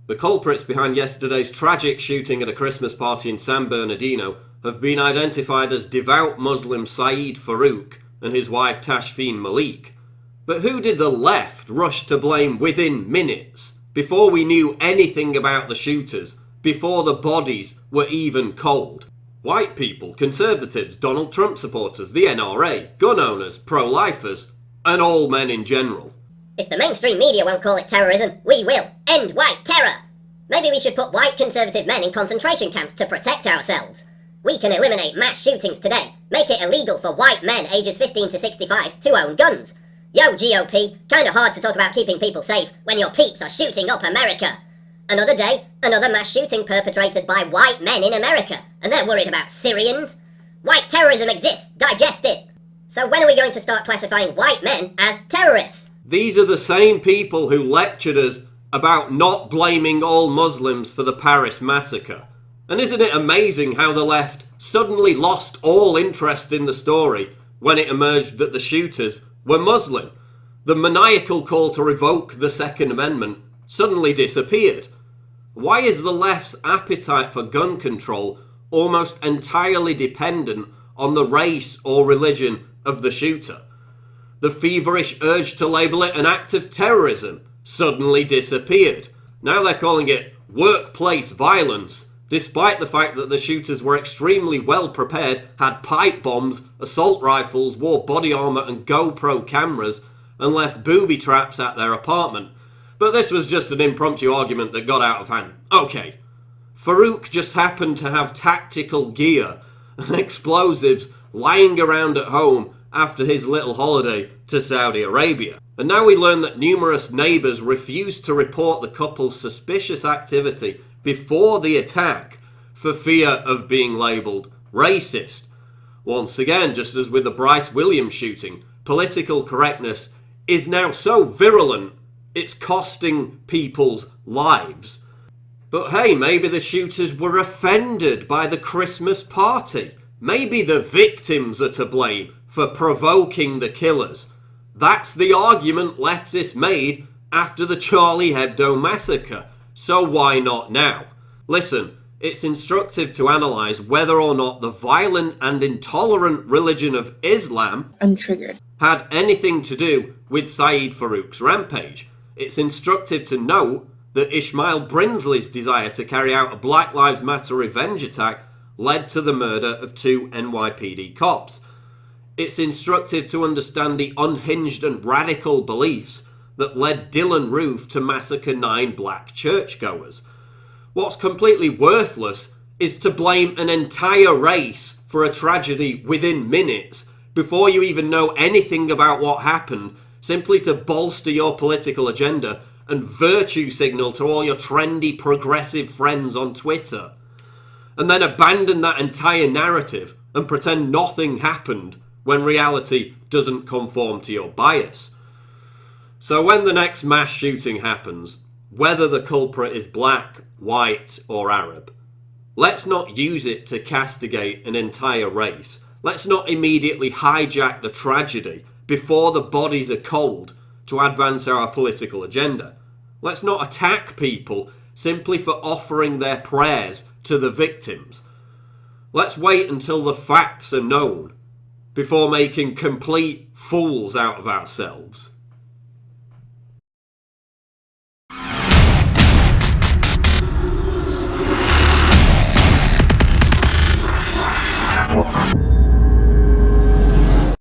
The culprits behind yesterday's tragic shooting at a Christmas party in San Bernardino have been identified as devout Muslim Saeed Farouk and his wife Tashfeen Malik. But who did the left rush to blame within minutes, before we knew anything about the shooters, before the bodies were even cold? White people, conservatives, Donald Trump supporters, the NRA, gun owners, pro-lifers, and all men in general. If the mainstream media won't call it terrorism, we will. End white terror! Maybe we should put white conservative men in concentration camps to protect ourselves. We can eliminate mass shootings today. Make it illegal for white men ages 15 to 65 to own guns. Yo, GOP, kinda hard to talk about keeping people safe when your peeps are shooting up America. Another day, another mass shooting perpetrated by white men in America, and they're worried about Syrians. White terrorism exists, digest it. So when are we going to start classifying white men as terrorists? These are the same people who lectured us about not blaming all Muslims for the Paris massacre. And isn't it amazing how the left suddenly lost all interest in the story when it emerged that the shooters were Muslim? The maniacal call to revoke the Second Amendment suddenly disappeared. Why is the left's appetite for gun control almost entirely dependent on the race or religion of the shooter? The feverish urge to label it an act of terrorism suddenly disappeared. Now they're calling it workplace violence, despite the fact that the shooters were extremely well prepared, had pipe bombs, assault rifles, wore body armour and GoPro cameras, and left booby traps at their apartment. But this was just an impromptu argument that got out of hand. Okay, Farouk just happened to have tactical gear and explosives lying around at home after his little holiday to Saudi Arabia. And now we learn that numerous neighbours refused to report the couple's suspicious activity before the attack for fear of being labelled racist. Once again, just as with the Bryce Williams shooting, political correctness is now so virulent it's costing people's lives. But hey, maybe the shooters were offended by the Christmas party. Maybe the victims are to blame for provoking the killers. That's the argument leftists made after the Charlie Hebdo massacre. So why not now? Listen, it's instructive to analyse whether or not the violent and intolerant religion of Islam had anything to do with Saeed Farouk's rampage. It's instructive to note that Ishmael Brinsley's desire to carry out a Black Lives Matter revenge attack led to the murder of 2 NYPD cops. It's instructive to understand the unhinged and radical beliefs that led Dylan Roof to massacre 9 black churchgoers. What's completely worthless is to blame an entire race for a tragedy within minutes before you even know anything about what happened, simply to bolster your political agenda and virtue signal to all your trendy progressive friends on Twitter. And then abandon that entire narrative and pretend nothing happened when reality doesn't conform to your bias. So when the next mass shooting happens, whether the culprit is black, white or Arab, let's not use it to castigate an entire race. Let's not immediately hijack the tragedy before the bodies are cold to advance our political agenda. Let's not attack people simply for offering their prayers to the victims. Let's wait until the facts are known before making complete fools out of ourselves.